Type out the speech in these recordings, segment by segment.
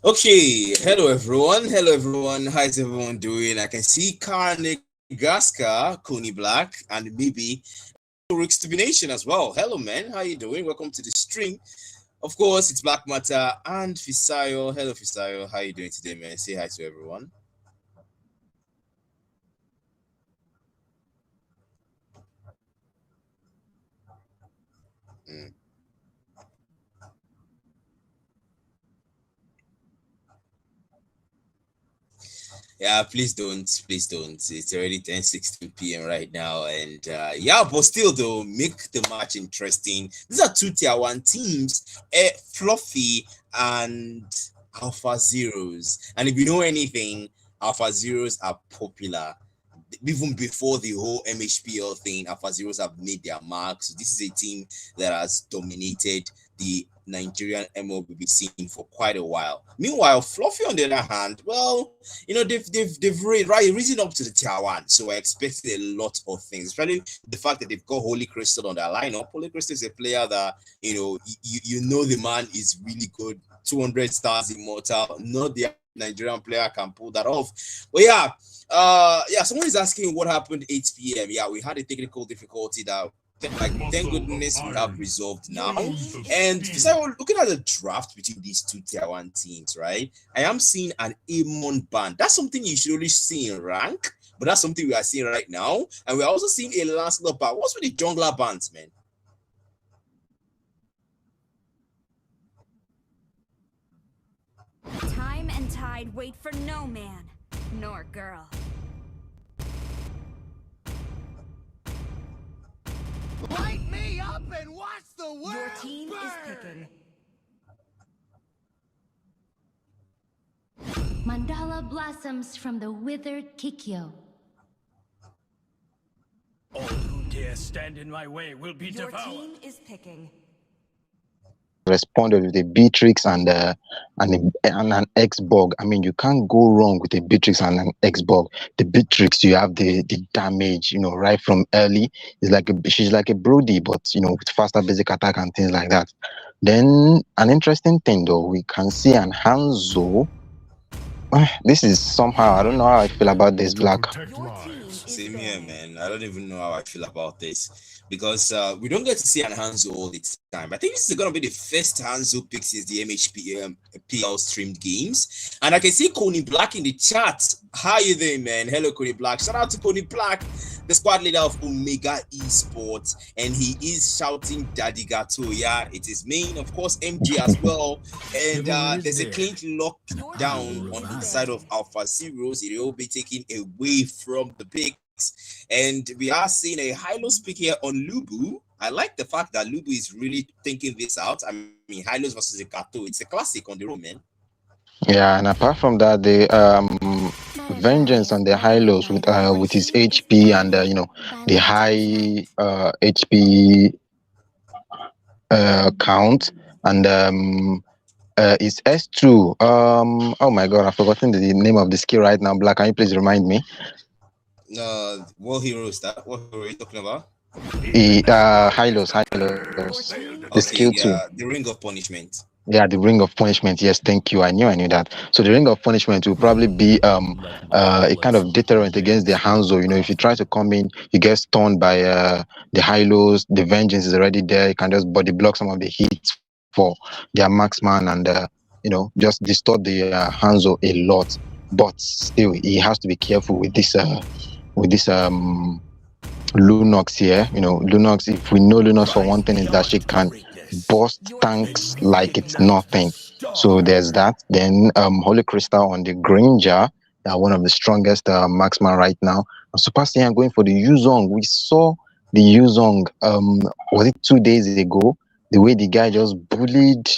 Okay, hello everyone. Hello everyone. How is everyone doing? I can see Gaska, Coney Black, and maybe Rick's Nation as well. Hello, man. How you doing? Welcome to the stream. Of course, it's Black Matter and Fisayo. Hello, Fisayo. How you doing today, man? Say hi to everyone. Mm. Yeah, please don't. Please don't. It's already 10:16 p.m. right now. And yeah, but still, though, make the match interesting. These are two tier one teams, Fluffy and Alphazeroes. And if you know anything, Alphazeroes are popular. Even before the whole Mhpl thing, Alphazeroes have made their mark. So this is a team that has dominated the Nigerian MLBB scene for quite a while. Meanwhile, Fluffy on the other hand, well, they've risen up to the tier one. So I expected a lot of things, especially the fact that they've got Holy Crystal on their lineup. Holy Crystal is a player that you know the man is really good. 200 stars immortal. Not the Nigerian player can pull that off. But yeah, someone is asking what happened 8 p.m. Yeah, we had a technical difficulty that thank goodness we have resolved now. And so looking at the draft between these two tier one teams, right? I am seeing an Amon ban. That's something you should only see in rank, but that's something we are seeing right now. And we're also seeing a Lancelot ban. What's with the jungler bans, man? Time and tide wait for no man nor girl. Light me up and watch the world Your team burn. is picking. Mandala blossoms from the withered Kikyo. All who dare stand in my way will be Your devoured. team is picking. Responded with a Beatrix and an X-Bug. I mean, you can't go wrong with a Beatrix and an X-Bug. The Beatrix, you have the damage, right from early. She's like a Brody, but with faster basic attack and things like that. Then an interesting thing though, we can see an Hanzo. This is somehow, I don't know how I feel about this, Black. Same here, man. I don't even know how I feel about this because we don't get to see an Hanzo all the time. I think this is going to be the first Hanzo pick since the PL streamed games. And I can see Coney Black in the chat. How you doing, man? Hello, Coney Black. Shout out to Coney Black, the squad leader of Omega Esports. And he is shouting Daddy Gato. Yeah, it is me. Of course, MG as well. And there's a clean lockdown on the side of Alphazeroes. It will be taken away from the pick. And we are seeing a high-low pick here on Lubu. I like the fact that Lubu is really thinking this out. I mean, high-lows versus a Kato. It's a classic on the road, man. Yeah, and apart from that, the vengeance on the high-lows with his HP and the high HP count and it's S2. Oh my god, I've forgotten the name of the skill right now. Black, can you please remind me? What hero is that? What hero are you talking about? High-lows. The skill 2. The Ring of Punishment. Yeah, the Ring of Punishment. Yes, thank you. I knew that. So the Ring of Punishment will probably be a kind of deterrent against the Hanzo. If you try to come in, you get stunned by the high-lows. The vengeance is already there. You can just body block some of the hits for their marksman and just distort the Hanzo a lot. But still, he has to be careful with this Lunox here. Lunox. If we know Lunox for one thing is that she can burst tanks like it's nothing. So there's that. Then Holy Crystal on the Granger, one of the strongest marksman right now. And Super Saiyan going for the Yuzong. We saw the Yuzong was it 2 days ago? The way the guy just bullied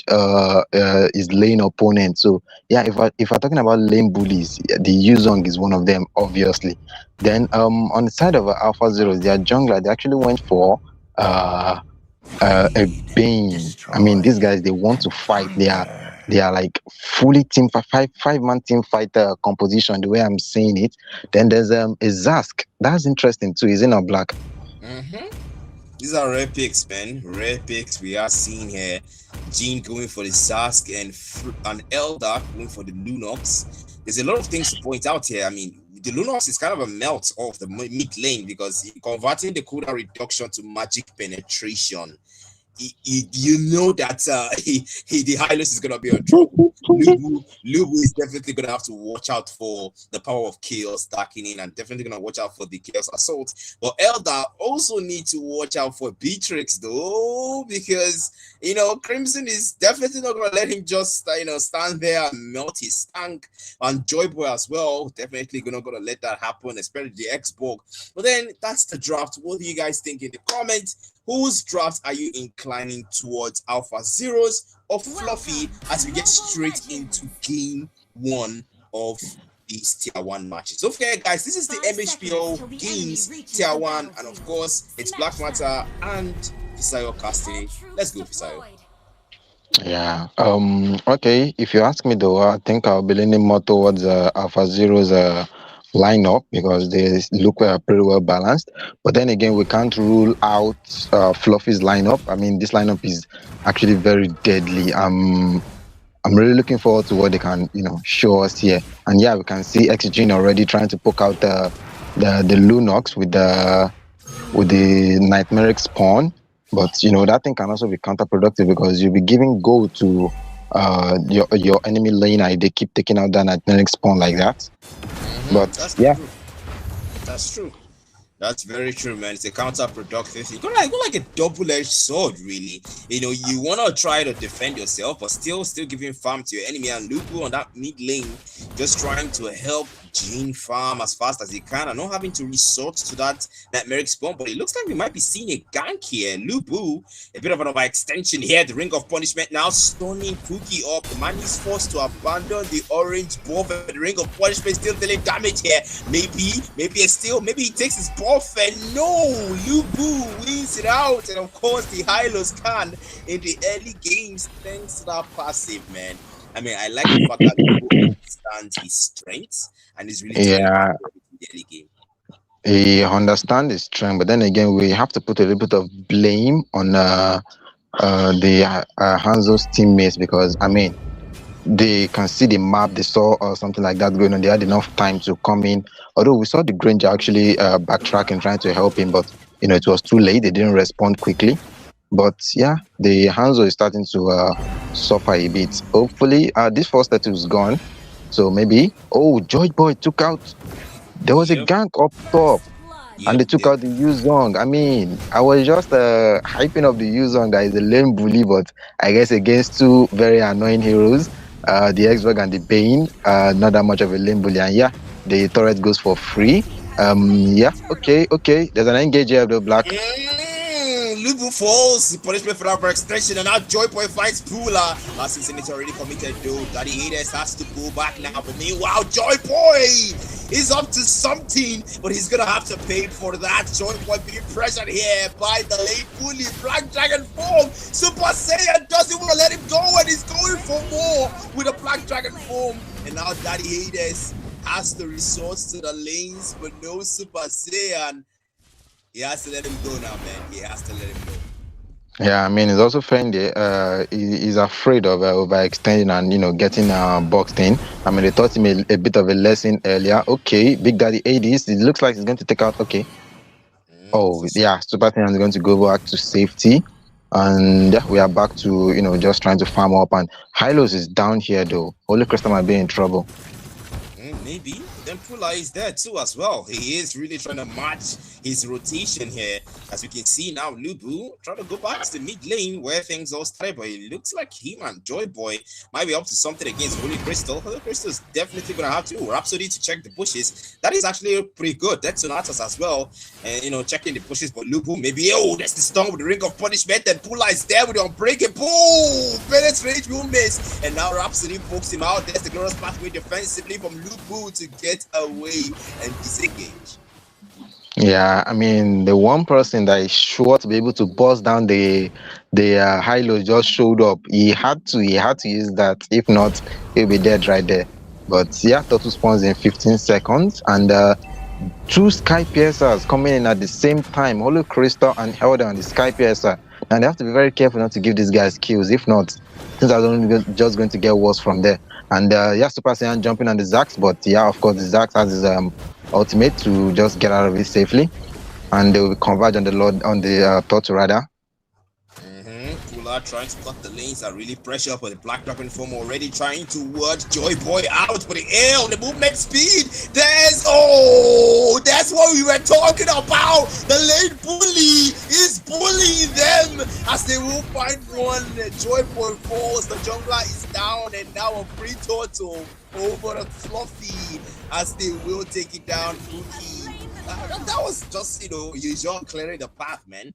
his lane opponent. So yeah, if we're talking about lane bullies, the Yuzong is one of them, obviously. Then on the side of Alphazeroes, their jungler, they actually went for a Bane. I mean, these guys, they want to fight. They are like fully team five-man team fighter composition, the way I'm saying it. Then there's a Zask. That's interesting too, isn't it, Black? These are rare picks, man. Rare picks we are seeing here. Jean going for the Sask, and Elder going for the Lunox. There's a lot of things to point out here. I mean, the Lunox is kind of a melt of the mid lane because converting the cooldown reduction to magic penetration. You know that the Hylos is gonna be on trouble. Lubu is definitely gonna have to watch out for the power of chaos darkening, and definitely gonna watch out for the chaos assault. But Elder also need to watch out for Beatrix though, because Crimson is definitely not gonna let him just stand there and melt his tank. And Joyboy as well, definitely gonna let that happen, especially the Xbox. But then that's the draft. What do you guys think in the comments? Whose draft are you inclining towards, Alphazeroes or Fluffy, as we get straight into game 1 of these tier 1 matches? Don't forget, guys, this is the Mhpl games tier 1, and of course it's Black Matter and Fisayo casting. Let's go, Fisayo. Yeah. Okay. If you ask me though, I think I'll be leaning more towards Alphazeroes lineup because they look pretty well balanced. But then again, we can't rule out Fluffy's lineup. I mean, this lineup is actually very deadly. I'm really looking forward to what they can show us here. And yeah, we can see Xgene already trying to poke out the Lunox with the Nightmaric spawn. But that thing can also be counterproductive because you'll be giving gold to your enemy lane and they keep taking out that Nightmaric spawn like that. But That's yeah, true. That's true. That's very true, man. It's a counterproductive. You got like a double-edged sword, really. You want to try to defend yourself, but still giving farm to your enemy. And Lubu on that mid lane, just trying to help Jean farm as fast as he can and not having to resort to that Nightmaric spawn. But it looks like we might be seeing a gank here. Lubu, a bit of an overextension here. The Ring of Punishment now stunning Pookie up. The man is forced to abandon the orange buff. The Ring of Punishment still dealing damage here. Maybe he takes his buff and no, Lubu wins it out. And of course, the Hylos can in the early games thanks to that passive, man. I mean, I like the fact that Lubu understands his strengths and is really taking advantage of it in the early game. he understands his strength, but then again, we have to put a little bit of blame on the Hanzo's teammates because I mean, they can see the map, they saw or something like that going on. They had enough time to come in. Although we saw the Granger actually backtrack and trying to help him, but it was too late. They didn't respond quickly. But yeah, the Hanzo is starting to suffer a bit. Hopefully, this first statue is gone. So maybe, Joyboy took out. There was a gank up top. And they took out the Yuzong. I mean, I was just hyping up the Yuzong that is a lame bully, but I guess against two very annoying heroes, the X-Bug and the Bane, not that much of a lame bully. And yeah, the turret goes for free. Yeah, okay. There's an engage here, the Black. Lubu falls, punishment for that extension, and now Joyboy fights Pula. Last season it's already committed though. Daddy Hades has to go back now, but meanwhile, Joyboy is up to something, but he's gonna have to pay for that. Joyboy being pressured here by the late bully, Black Dragon form. Super Saiyan doesn't want to let him go, and he's going for more with a Black Dragon form. And now Daddy Hades has to resort to the lanes, but no Super Saiyan. He has to let him go now, man. He has to let him go. Yeah, I mean, he's also friendly. He's afraid of overextending and, getting boxed in. I mean, they taught him a bit of a lesson earlier. Okay, Big Daddy ADs. It looks like he's going to take out. Okay. Yeah, Super Saiyan is going to go back to safety. And yeah, we are back to, just trying to farm up. And Hylos is down here, though. Holy Crystal might be in trouble. Maybe. Then Pula is there too as well. He is really trying to match his rotation here. As we can see now, Lubu trying to go back to the mid lane where things all started, but it looks like him and Joyboy might be up to something against Holy Crystal. Holy Crystal is definitely going to have to Rhapsody to check the bushes. That is actually pretty good. That's Sonatas as well. And, checking the bushes, but Lubu maybe, that's the stun with the Ring of Punishment. And Pula is there with the Unbreakable. Penetrate will miss. And now Rhapsody pokes him out. There's the Glorious Pathway defensively from Lubu to get away and disengage. Yeah, I mean, the one person that is sure to be able to bust down the Hylos just showed up. He had to use that. If not, he'll be dead right there. But yeah, Turtle spawns in 15 seconds, and two Sky Piercers coming in at the same time. Holy Crystal and Elder on the Sky Piercer. and they have to be very careful not to give these guys kills. If not, things are only just going to get worse from there. And yeah, Super Saiyan jumping on the Zax, but yeah, of course, the Zax has his ultimate to just get out of it safely, and they will converge on the Lord on the Tortu rather. Trying to cut the lanes are really pressure for the Black Dragon form already trying to word Joy Boy out for the L, the movement speed. That's what we were talking about. The lane bully is bullying them as they will find one. Joy Boy falls, the jungler is down, and now a free turtle over the Fluffy as they will take it down. That was just, usual clearing the path, man.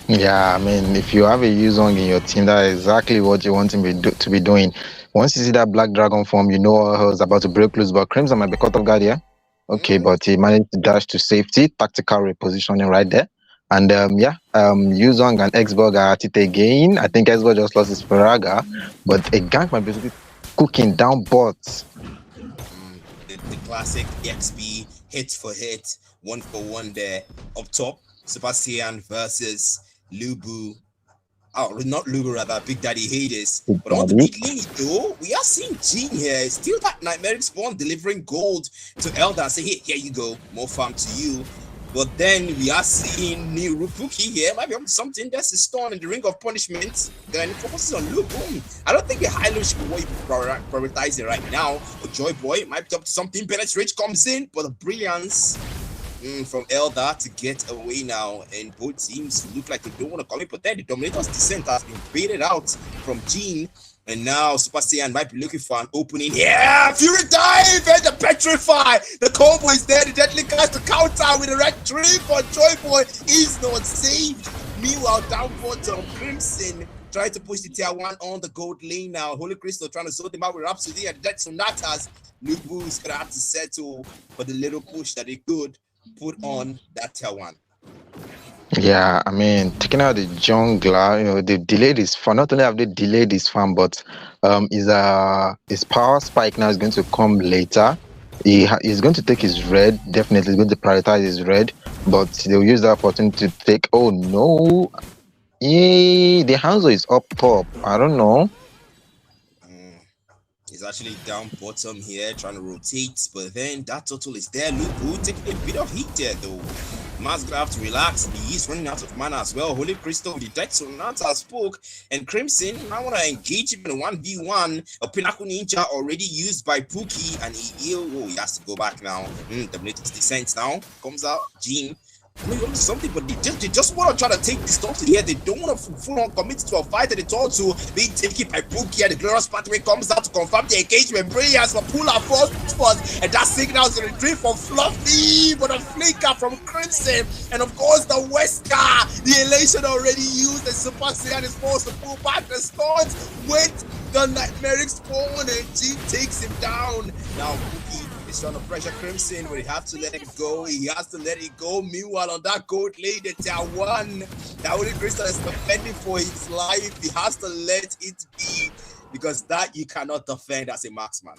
Yeah, I mean, if you have a Yuzong in your team, that is exactly what you want him to be doing. Once you see that Black Dragon form, you know he's about to break loose, but Crimson might be caught off guard here. Okay, but he managed to dash to safety, tactical repositioning right there. And Yuzong and Xborg are at it again. I think Xborg just lost his Faraga, but a gank might be cooking down bots. The classic XP, hit for hit, 1-for-1 there up top. Super Saiyan versus Lubu. Oh, not Lubu, rather, Big Daddy Hades. But on the mid lane, though, we are seeing Jean here. Still that Nightmaric Spawn delivering gold to Elder. Say, hey, here you go. More farm to you. But then we are seeing new Rufuki here. Might be on something. That's a stone in the ring of punishment. Then it focuses on Lubu. I don't think the high low should be what you prioritize it right now. But Joy Boy might be up to something. Penetrate comes in, but the brilliance from Eldar to get away now, and both teams look like they don't want to come in, but then the Dominator's descent has been baited out from Jean, and now Super Saiyan might be looking for an opening. Yeah, Fury dive and the petrify. The combo is there. The deadly cast to counter with a red tree, but Joy Boy is not saved. Meanwhile, down bottom, Crimson trying to push the tier 1 on the gold lane now. Holy Crystal trying to sort them out with Rhapsody and Dead Sonatas. Lubu's gonna have to settle for the little push that they could put on that tier 1. Yeah, I mean, taking out the jungler, they delayed his farm. Not only have they delayed his farm, but his power spike now is going to come later. He's going to take his red. Definitely, he's going to prioritize his red, but they'll use that opportunity to take. Oh no! Yeah, the Hanzo is up top. I don't know. He's actually down bottom here, trying to rotate, but then that total is there. Lubu taking a bit of heat there, though. Mask gonna have to relax. He is running out of mana as well. Holy Crystal, the Dead Sonata spoke, and Crimson now want to engage him in a 1v1. A Pinnacle Ninja already used by Pookie, and he has to go back now. The latest descent now comes out. Jean. I mean, something, but they just want to try to take this top to the head. They don't want to full on commit to a fight at the top to being taken by Pookie, and the Glorious Pathway comes out to confirm the engagement. Brilliance for pull up first, and that signals the retreat from Fluffy, but a flicker from Crimson, and of course the Wesker. The elation already used, and Super Saiyan is forced to pull back the stuns with the Nightmaric Spawn, and G takes him down. Now Pookie is trying to pressure Crimson, but he has to let it go. He has to let it go. Meanwhile, on that gold lane, the tier 1, that Holy Crystal is defending for his life. He has to let it be, because that you cannot defend as a marksman.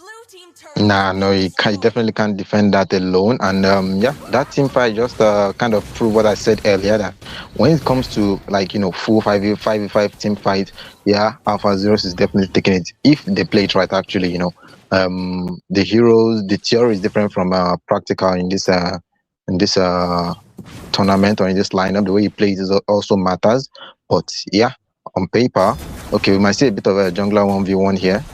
No, you definitely can't defend that alone. And that team fight just kind of proved what I said earlier, that when it comes to full 5v5 team fight, Alphazeroes is definitely taking it if they play it right. Actually, the heroes, the theory is different from practical in this tournament or in this lineup. The way you play it also matters. But on paper, okay, we might see a bit of a jungler 1v1 here.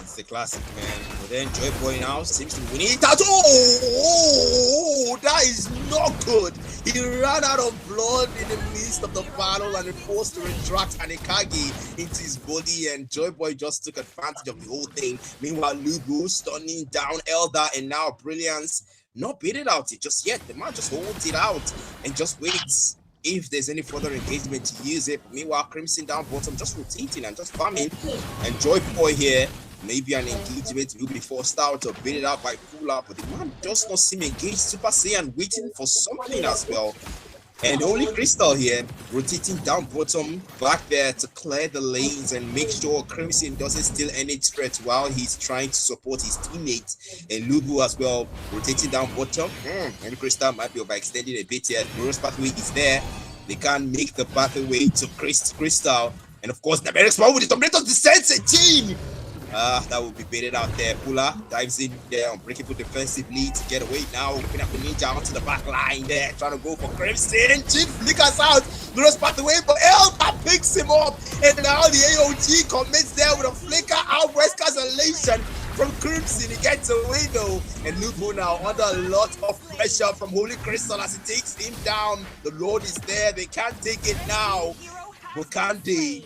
It's the classic, man. But then Joy Boy now seems to win it. Oh, that is not good. He ran out of blood in the midst of the battle and forced to retract Anikagi into his body, and Joy Boy just took advantage of the whole thing. Meanwhile, Lubu stunning down Elder, and now Brilliance not beat it out just yet. The man just holds it out and just waits if there's any further engagement to use it. Meanwhile, Crimson down bottom just rotating and just farming, and Joy Boy here. Maybe an engagement will be forced out or beat it out by pull-up, but the man does not seem engaged. Super Saiyan waiting for something as well. And Holy Crystal here, rotating down bottom, back there to clear the lanes and make sure Crimson doesn't steal any threat while he's trying to support his teammates. And Lubu as well, rotating down bottom. Holy Crystal might be overextending a bit here. Glorious Pathway is there. They can't make the pathway to Crystal. And of course, the very small with the Dominator's Descent 18. That will be baited out there. Pula dives in there, unbreakable defensive lead to get away now. Opening up the ninja onto the back line there, trying to go for Crimson. Jin flickers out. Luna's pathway, but Elba picks him up. And now the AOG commits there with a flicker out. West Cancellation from Crimson. He gets away though. And Mhpl now under a lot of pressure from Holy Crystal as he takes him down. The Lord is there. They can't take it now. But can they?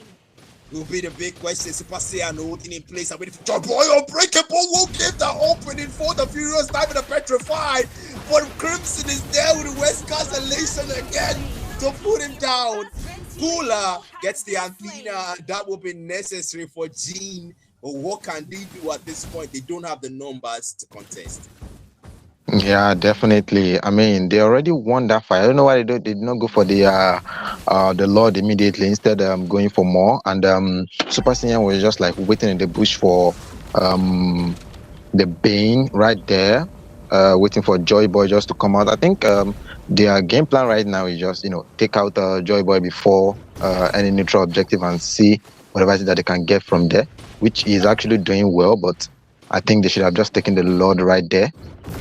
Will be the big question. Super Saiyan holding in place. I'm waiting for Joy Boy. Unbreakable won't give the opening for the Furious time in the Petrified. But Crimson is there with the West Cancellation again to put him down. Pula gets the Athena. That will be necessary for Jean. But what can they do at this point? They don't have the numbers to contest. Yeah, definitely. I mean, they already won that fight. I don't know why they did not go for the Lord immediately, instead going for more. And Super Saiyan was just like waiting in the bush for the Bane right there, waiting for Joy Boy just to come out. I think their game plan right now is just, take out Joy Boy before any neutral objective and see whatever it is that they can get from there, which is actually doing well. But I think they should have just taken the Lord right there.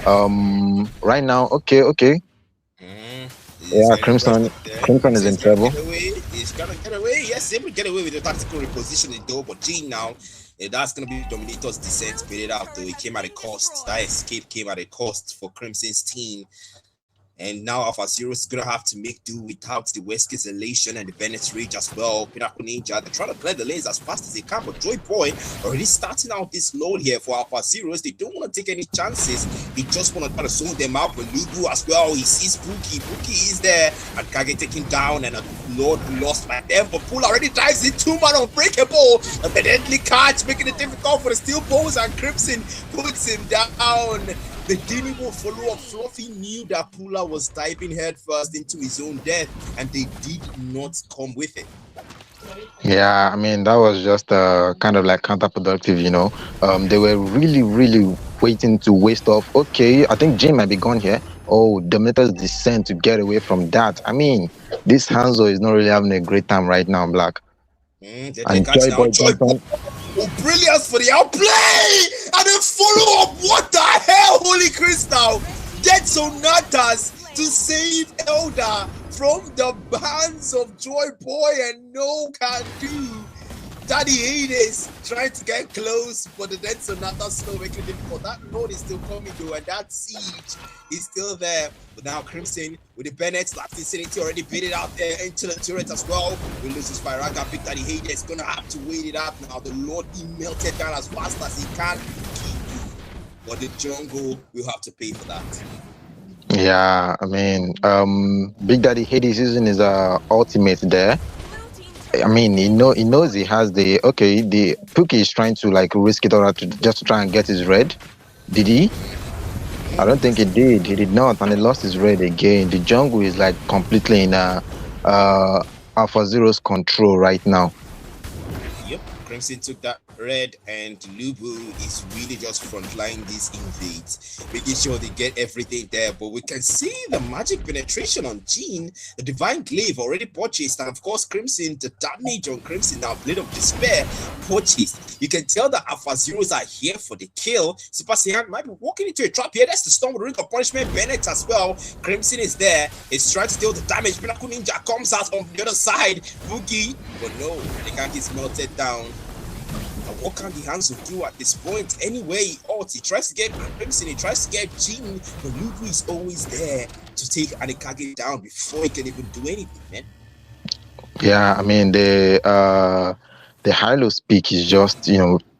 Right now, okay. Yeah, Crimson is in trouble. He's gonna get away. Yes, able to get away with the tactical repositioning though. But Jean now, that's gonna be Dominator's descent. Spit it out though. It came at a cost. That escape came at a cost for Crimson's team. And now Alphazeroes is going to have to make do without the West Cancellation and the Bennett's Rage as well. Pinnacle Ninja, they're trying to clear the lanes as fast as they can, but Joy Boy already starting out this load here for Alphazeroes. They don't want to take any chances. They just want to try to slow them out. But Lugu as well, he sees Pookie. Pookie is there, and Kage taken down, and a Lord lost by them. But Pool already dives in, 2-man unbreakable. A deadly catch, making it difficult for the Steel Bows, and Crimson puts him down. They didn't even follow up. Fluffy knew that Pula was diving headfirst into his own death, and they did not come with it. Yeah, I mean, that was just kind of like counterproductive, They were really waiting to waste off. Okay, I think Jim might be gone here. Oh, Dominator's descent to get away from that. I mean, this Hanzo is not really having a great time right now, Black. And Joy Boy. Oh, brilliance for the outplay! And then follow up. What the hell, Holy Crystal? Get Sonatas to save Elder from the hands of Joy Boy, and no can do. Daddy Hades trying to get close, but the dead Sonata slow, making it difficult. That road is still coming though, and that siege is still there. But now Crimson with the Bennett, last Insanity already beat it out there into the turret as well. We lose his Spiraga, big Daddy Hades gonna have to wait it out now. The Lord, he melted down as fast as he can. But the jungle will have to pay for that. Yeah, I mean, Big Daddy Hades using his ultimate there. I mean, he knows he has the Pookie is trying to like risk it all just to try and get his red. Did he? I don't think he did. He did not, and he lost his red again. The jungle is like completely in Alphazeroes' control right now. Yep, Crimson took that red, and Lubu is really just frontline these invades, making sure they get everything there. But we can see the magic penetration on Jean, the divine glaive already purchased, and of course Crimson, the damage on Crimson now, Blade of Despair purchased. You can tell that Alphazeroes are here for the kill. Super Saiyan might be walking into a trap here. That's the Storm with Ring of Punishment. Bennett as well. Crimson is there. It's trying to steal the damage. Pinnacle Ninja comes out on the other side. Boogie, but no, the gang is melted down. What can the Hanzo do at this point? Anyway, he tries to get Crimson, he tries to get Jean, but Lugu is always there to take Anikage down before he can even do anything, man. Yeah, I mean, the Hylo speak is just,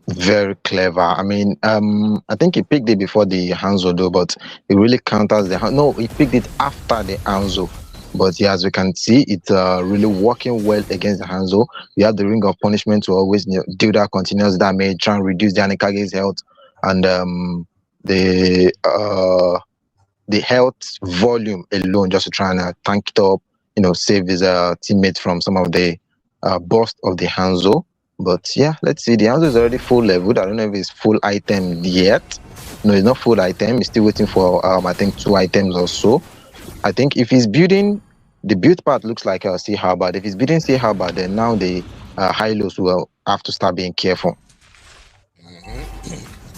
very clever. I mean, I think he picked it before the Hanzo though, but it really counters the no, he picked it after the Hanzo. But yeah, as we can see, it's really working well against the Hanzo. We have the Ring of Punishment to always deal that continuous damage, try and reduce the Anikage's health, and the health volume alone, just to try and tank it up, save his teammates from some of the burst of the Hanzo. But yeah, let's see. The Hanzo is already full leveled. I don't know if it's full item yet. No, it's not full item. He's still waiting for I think 2 items or so. I think if he's building the build part looks like Sea Harbor. If it's beating Sea Harbor, then now the Hylos will have to start being careful.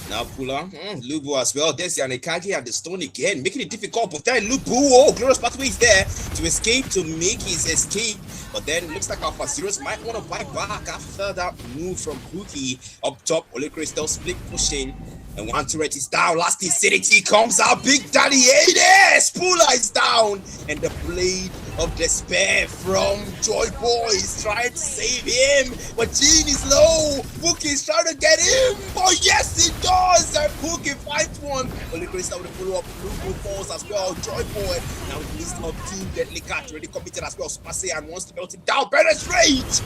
Now Pula, Lubu as well. There's Yanekagi at the stone again, making it difficult. But then Lubu, oh, glorious pathway is there to escape, to make his escape. But then it looks like Alphazeroes might want to bite back after that move from Pookie. Up top, Holy Crystal split pushing. And one turret is down. Last Infinity comes out. Big Daddy Hades! Pula is down. And the blade of despair from Joy Boy is trying to save him. But Jean is low. Pookie is trying to get him. Oh, yes, he does. And Pookie finds one. Holy Crystal with the follow up. Blue falls as well. Joy Boy now list of two deadly cards already committed as well. Super Saiyan wants to melt him down. Penetrate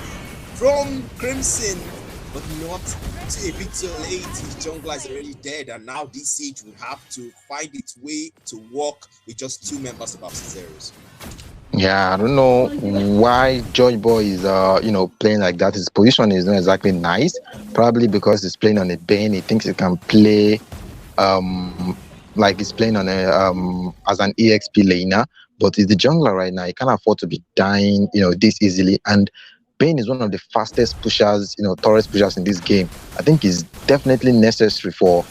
from Crimson. But not a bit too late. His jungler is already dead, and now this siege will have to find its way to work with just two members of Alphazeroes. Yeah, I don't know why Joy Boy is playing like that. His position is not exactly nice. Probably because he's playing on a Bane. He thinks he can play like he's playing on a as an EXP laner, but he's the jungler right now. He can't afford to be dying, this easily. And Bane is one of the fastest pushers, Taurus pushers in this game. I think it's definitely necessary for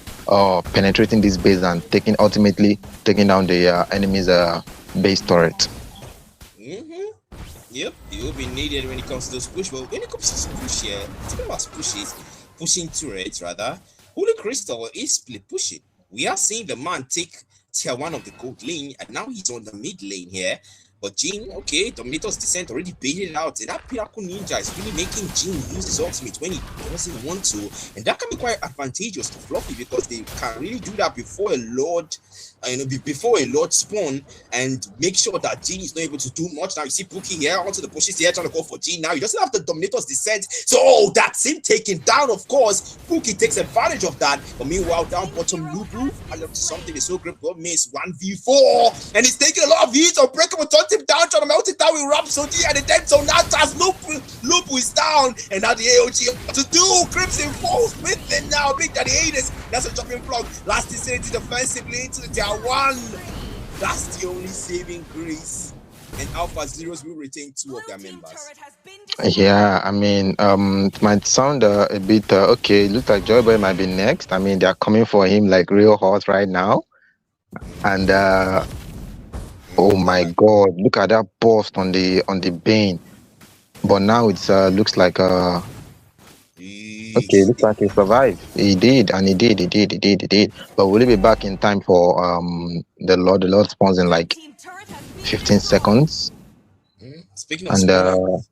penetrating this base and ultimately taking down the enemy's base turret. Yep, it will be needed when it comes to those push. But when it comes to push here, talking about pushing turrets rather, Holy Crystal is split pushing. We are seeing the man take tier 1 of the gold lane, and now he's on the mid lane here. But Jin, okay, Dominator's Descent already baited out. And that Pinnacle Ninja is really making Jin use his ultimate when he doesn't want to. And that can be quite advantageous to Fluffy because they can really do that before a Lord, spawn and make sure that Jin is not able to do much. Now you see Pookie here onto the bushes here trying to go for Jin. Now he doesn't have the Dominator's Descent. So that's him taken down, of course. Pookie takes advantage of that. But meanwhile, down bottom, Lubu, and up to something is so great. But miss 1v4. And he's taking a lot of hits. Unbreakable touch him down, trying to melt it down with Rhapsody and the dead zone. Now that's Lubu is down. And now the AOG to do. Crimson falls with it now. Big Daddy Hades. That's a jumping block. Last Infinity defensively into the tier 1. That's the only saving grace. And Alphazeroes will retain 2 of their members. Yeah, I mean, it might sound a bit okay. Looks like Joy Boy might be next. I mean, they're coming for him like real hot right now. And oh my God, look at that burst on the Bane. But now it's looks like okay, looks like he survived. He did. But will he be back in time for the Lord? The Lord spawns in like 15 seconds. Speaking of spawns,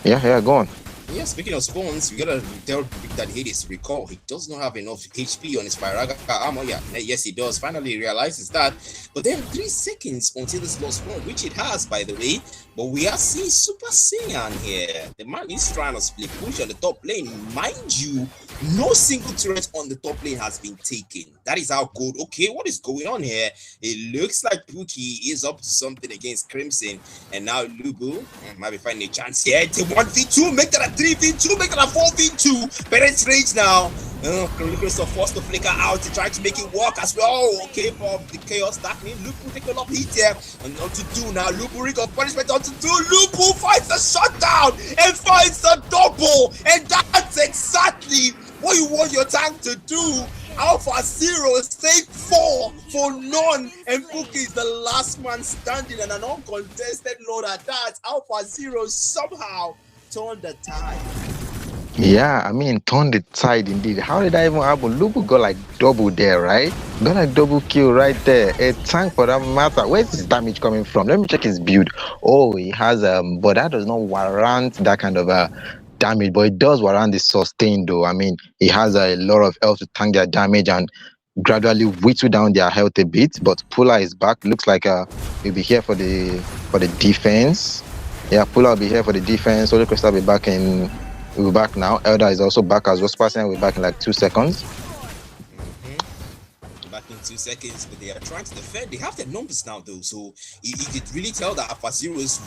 yeah, go on. Yeah, speaking of spawns, we gotta tell Big Daddy Hades to recall he does not have enough HP on his Pyraga armor. Yeah, yes, he does. Finally, he realizes that. But then 3 seconds until this lost spawn, which it has, by the way. But we are seeing Super Saiyan here. The man is trying to split push on the top lane. Mind you, no single turret on the top lane has been taken. That is how good. Okay, what is going on here? It looks like Pookie is up to something against Crimson. And now Lubu might be finding a chance here. It's a 1v2, make that a 3v2, make that a 4v2. Penetrate now. Crystal forced to flicker out to try to make it work as well. Oh, okay, for the chaos happening. Lubu take a lot of heat here. And what to do now? Lubu rig of punishment on to do. Lubu finds the shutdown and finds the double. And that's exactly what you want your tank to do. Alphazeroes take 4 for none, and Pookie is the last man standing and an uncontested Lord at that. Alphazeroes somehow turned the tide. Yeah, I mean, turn the tide indeed. How did I even happen? Lubu got like double there, right? Got like double kill right there. A tank for that matter. Where's his damage coming from? Let me check his build. Oh, he has but that does not warrant that kind of damage, but it does warrant the sustain though. I mean, he has a lot of health to tank their damage and gradually whittle down their health a bit. But Pula is back. Looks like he'll be here for the defense. Yeah, Pula will be here for the defense. Holy Crystal will be back in. We're back now. Elder is also back as well. Spartan will be back in like 2 seconds. Back in 2 seconds, but they are trying to defend. They have their numbers now, though, so you could really tell that Alphazeroes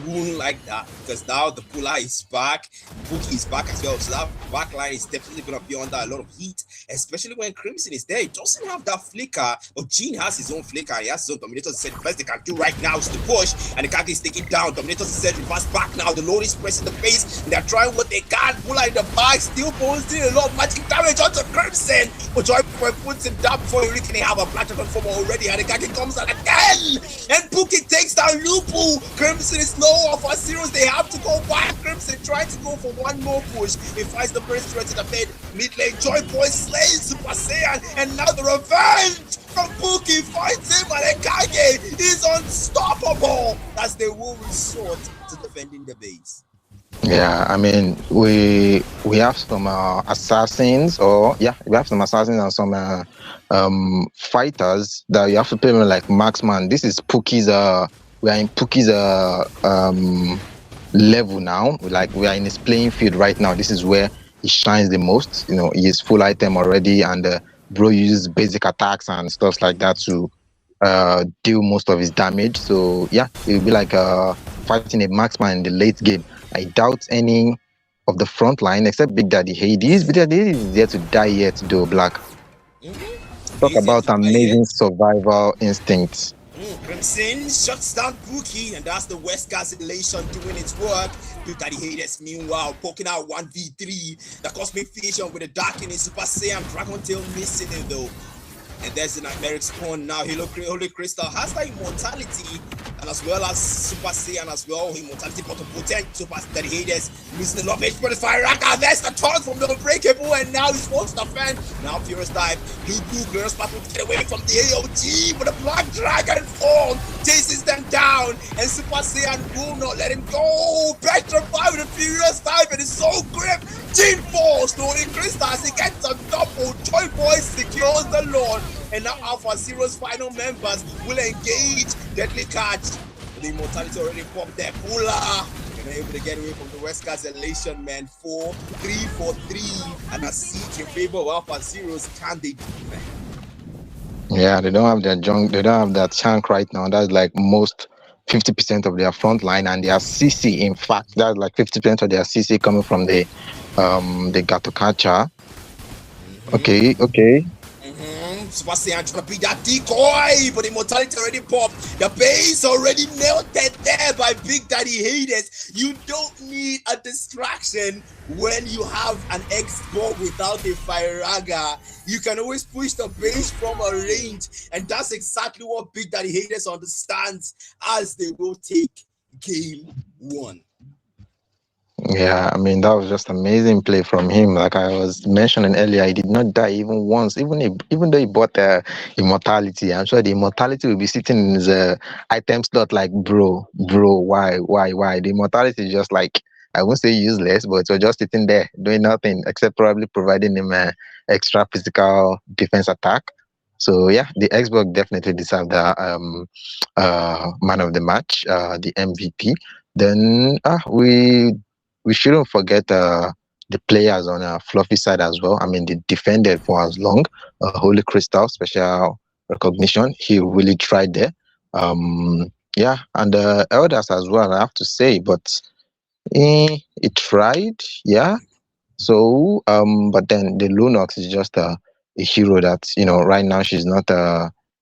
won't like that because now the puller is back, Bookie is back as well. So that back line is definitely going to be under a lot of heat, especially when Crimson is there. He doesn't have that flicker, but Gene has his own flicker. He has his own Dominator. Said the best they can do right now is to push, and the Kage is taking down. Dominator said reverse back now. The Lord is pressing the face, and they're trying what they can. Puller in the back, still posting a lot of magic damage onto Crimson, but Joy Boy puts him down before he really can have a Black Dragon form already, and the Kage comes out again, and Bookie takes down Mhpl. Crimson is low off Alphazeroes. They have to go back. Crimson trying to go for one more push. He finds the first threat to the mid lane. Joy Boy slays Super Saiyan, and now the revenge from Bookie finds him, and Kage is unstoppable as they will resort to defending the base. Yeah, I mean, we have some assassins, we have some assassins and some fighters that you have to play like marksman. This is Pookie's. We are in Pookie's level now. Like we are in his playing field right now. This is where he shines the most. You know, he is full item already, and bro uses basic attacks and stuff like that to deal most of his damage. So yeah, it will be like fighting a marksman in the late game. I doubt any of the front line except Big Daddy Hades. Big Daddy Hades is there to die yet, though, Black. Talk about amazing survival instincts. Crimson shuts down Bookie, and that's the Westcast elation doing its work. Big Daddy Hades, meanwhile, poking out 1v3. The Cosmic Fusion with the Dark in his Super Saiyan Dragon Tail missing it, though. And there's the Nightmaric Spawn now. Holy Crystal has that immortality, and as well as Super Saiyan as well. Immortality but potent. Super Daddy Hades losing a lot of HP for the Fire Raka. There's the taunt from the Unbreakable, and now he's forced to defend. Now Furious Dive. Blue Glorious Battle to get away from the AOG, but the Black Dragon form chases them down, and Super Saiyan will not let him go. Petrified with a Furious Dive, and it's so grip. Gene falls. Holy Crystal as he gets a double. Joy Boy secures the Lord. And now Alphazeroes' final members will engage Deadly Catch. The immortality already popped there. Puller and they're able to get away from the Westcast elation, man. 4-3 for 3, and a siege in favor of Alphazeroes. Can they do that? Yeah, they don't have their junk. They don't have that chunk right now. That's like most 50% of their front line, and their CC. In fact, that's like 50% of their CC coming from the Gato Catcher. Okay. Super Saiyan trying to beat that decoy, but immortality already popped. The base already melted there by Big Daddy Hades. You don't need a distraction when you have an X-Ball without a Firaga. You can always push the base from a range, and that's exactly what Big Daddy Hades understands as they will take game 1. Yeah, I mean, that was just amazing play from him. Like I was mentioning earlier, he did not die even once, even though he bought immortality. I'm sure the immortality will be sitting in his item slot like, bro, why? The immortality is just like, I won't say useless, but it was just sitting there doing nothing except probably providing him extra physical defense attack. So yeah, the Xbox definitely deserved the man of the match, the MVP. Then we shouldn't forget the players on Fluffy side as well. I mean, they defended for as long. Holy Crystal, special recognition. He really tried there. Yeah, and the Elders as well, I have to say, but he tried, yeah. So, but then the Lunox is just a hero that, right now she's not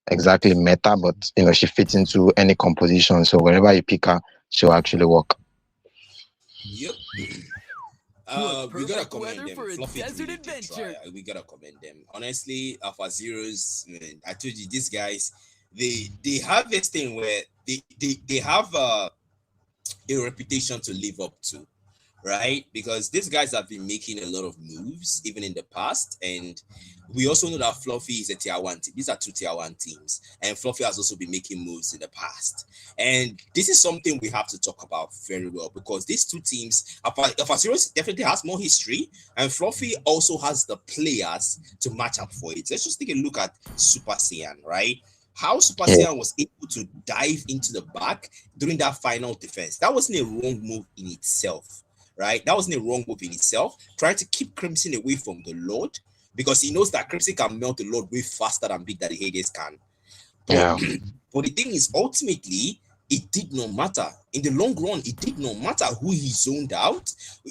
exactly meta, but, she fits into any composition. So wherever you pick her, she'll actually work. Yep. We gotta commend them. Fluffy really did try. We gotta commend them. Honestly, Alphazeroes, I told you, these guys, they have this thing where they have a reputation to live up to, right? Because these guys have been making a lot of moves even in the past, and we also know that Fluffy is a tier 1 team. These are 2 tier 1 teams, and Fluffy has also been making moves in the past. And this is something we have to talk about very well, because these 2 teams, Alphazeroes definitely has more history, and Fluffy also has the players to match up for it. Let's just take a look at Super Saiyan, right? How Super Saiyan was able to dive into the back during that final defense. That wasn't a wrong move in itself, right? That wasn't a wrong move in itself. Trying to keep Crimson away from the Lord, because he knows that Crimson can melt the Lord way faster than Big Daddy Hades can. Yeah. But the thing is, ultimately, it did not matter. In the long run, it did not matter who he zoned out,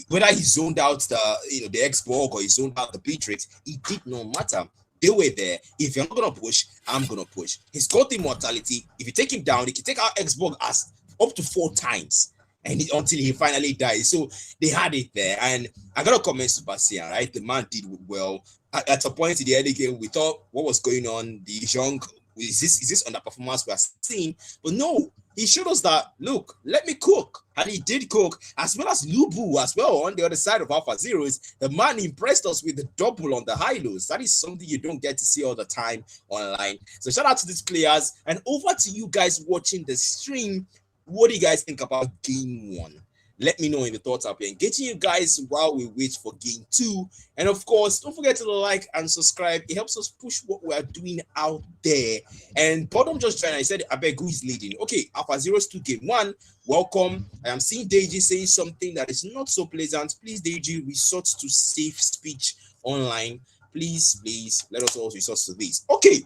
whether he zoned out the Xborg or he zoned out the Beatrix. It did not matter. They were there. If you're not gonna push, I'm gonna push. He's got immortality. If you take him down, he can take out Xborg as up to 4 times, and until he finally dies. So they had it there, and I gotta comment Sebastian. Right, the man did well. At a point in the early game, we thought what was going on. The young is this underperformance we are seeing? But no, he showed us that, look, let me cook. And he did cook, as well as Lubu as well on the other side of Alphazeroes. The man impressed us with the double on the high lows. That is something you don't get to see all the time online. So shout out to these players, and over to you guys watching the stream. What do you guys think about game 1? Let me know in the thoughts up here. Engaging you guys while we wait for game 2. And of course, don't forget to like and subscribe. It helps us push what we are doing out there. And Bottom just joined. I said, I beg, who is leading? Okay, Alphazeroes 2 game 1. Welcome. I am seeing Deji saying something that is not so pleasant. Please, Deji, resort to safe speech online. Please, let us all resort to this. Okay,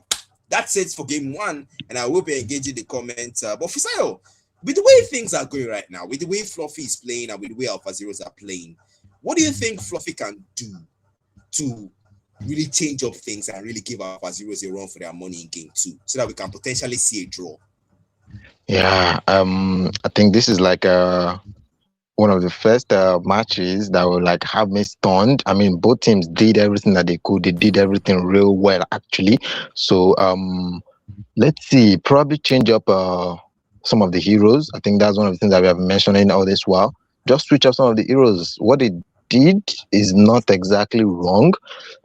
that's it for game 1. And I will be engaging the comments. But Fisayo, with the way things are going right now, with the way Fluffy is playing and with the way Alphazeroes are playing, what do you think Fluffy can do to really change up things and really give Alphazeroes a run for their money in game 2 so that we can potentially see a draw? Yeah, I think this is like one of the first matches that will like have me stunned. I mean, both teams did everything that they could. They did everything real well, actually. So let's see, probably change up some of the heroes. I think that's one of the things that we have mentioned in all this while. Just switch up some of the heroes. What they did is not exactly wrong,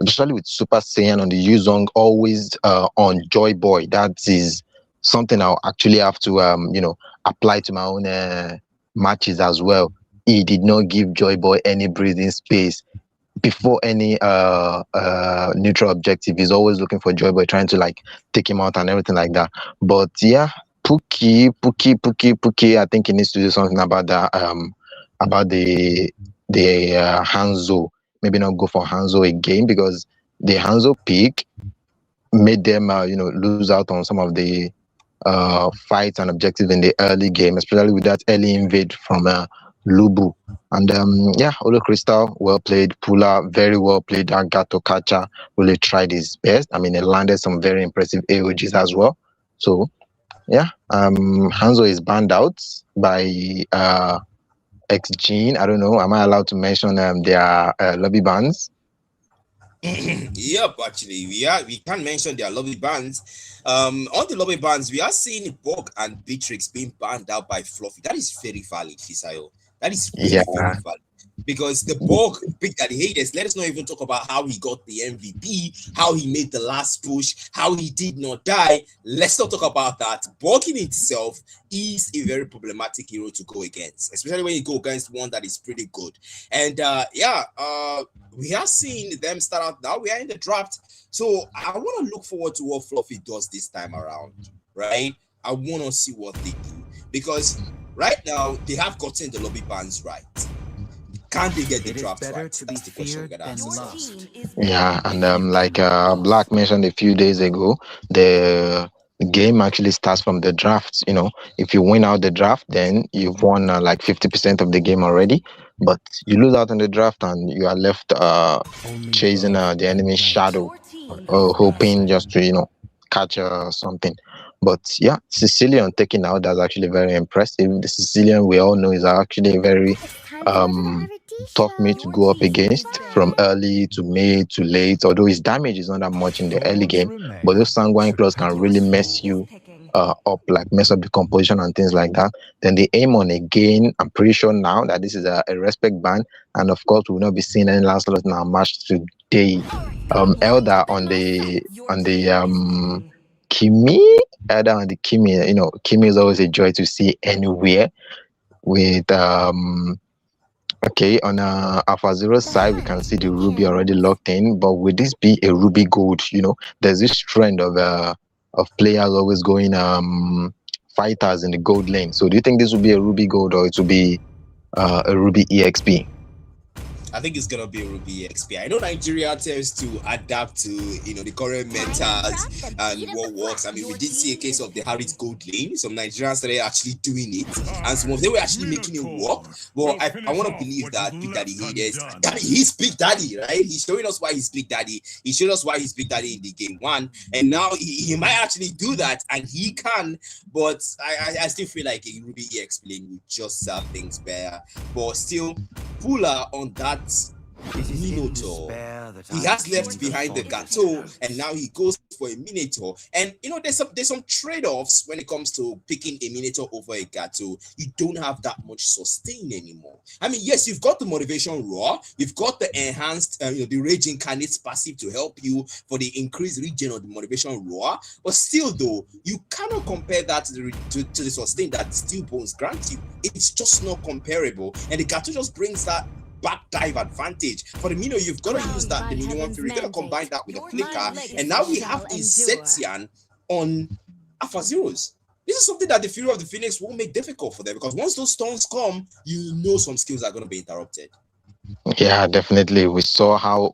especially with Super Saiyan on the Yuzong, always on Joy Boy. That is something I'll actually have to apply to my own matches as well. He did not give Joy Boy any breathing space before any neutral objective. He's always looking for Joy Boy, trying to like take him out and everything like that. But yeah, Pookie. I think he needs to do something about that. About the Hanzo. Maybe not go for Hanzo again, because the Hanzo pick made them lose out on some of the fights and objectives in the early game, especially with that early invade from Lubu. And Olo Crystal, well played. Pula, very well played. That Gato Kacha really tried his best. I mean, he landed some very impressive AOGs as well. So yeah, Hanzo is banned out by X Gene. I don't know. Am I allowed to mention their lobby bans? Yep, actually, we can mention their lobby bans. On the lobby bans, we are seeing Borg and Beatrix being banned out by Fluffy. That is very valid, Fisayo. That is very valid. Because the Borg picked at the haters. Let us not even talk about how he got the MVP, how he made the last push, how he did not die. Let's not talk about that. Borg in itself is a very problematic hero to go against, especially when you go against one that is pretty good. And we are seeing them start out now. We are in the draft. So I want to look forward to what Fluffy does this time around, right? I want to see what they do. Because right now, they have gotten the lobby bans right. Can they get the draft right? That's the question we gotta ask. Yeah, and like Black mentioned a few days ago, the game actually starts from the draft. If you win out the draft, then you've won like 50% of the game already. But you lose out in the draft and you are left chasing the enemy's shadow, hoping just to catch something. But yeah, Sicilian taking out, that's actually very impressive. The Sicilian, we all know, is actually a very tough mate to go up against from early to mid to late, although his damage is not that much in the early game. But those Sanguine Claws can really mess you up, like mess up the composition and things like that. Then they aim on again. I'm pretty sure now that this is a respect ban, and of course we will not be seeing any Lancelot in our match today. Elder on the Kimi, Elder on the Kimi. Kimi is always a joy to see anywhere. With okay, on Alphazeroes side, we can see the Ruby already locked in. But will this be a Ruby Gold? There's this trend of players always going fighters in the gold lane. So do you think this will be a Ruby Gold or it will be a Ruby EXP? I think it's gonna be Ruby XP. I know Nigeria tends to adapt to the current metas and what works. I mean, we did see a case of the Harris Gold Lane. Some Nigerians started actually doing it, and some of them were actually making it work. But I want to believe that Big Daddy he's Big Daddy, right? He's showing us why he's Big Daddy. He showed us why he's Big Daddy in the game one, and now he might actually do that, and he can. But I still feel like a Ruby EX playing would just serve things better. But still, Pula on that Minotaur, he has left behind the Gato, and now he goes for a Minotaur. And there's some trade-offs when it comes to picking a Minotaur over a Gato. You don't have that much sustain anymore. I mean, yes, you've got the motivation raw, you've got the enhanced, the Rage Incarnate's passive to help you for the increased regen of the motivation raw, but still, though, you cannot compare that to the sustain that Steel Bones grants you. It's just not comparable, and the Gato just brings that back dive advantage. For the Mino, you've got to use that the Mino 1 3. You've got to combine that with a flicker, and now we have a Setian on Alphazeroes. This is something that the Fury of the Phoenix will make difficult for them, because once those stones come, some skills are going to be interrupted. Yeah, definitely. We saw how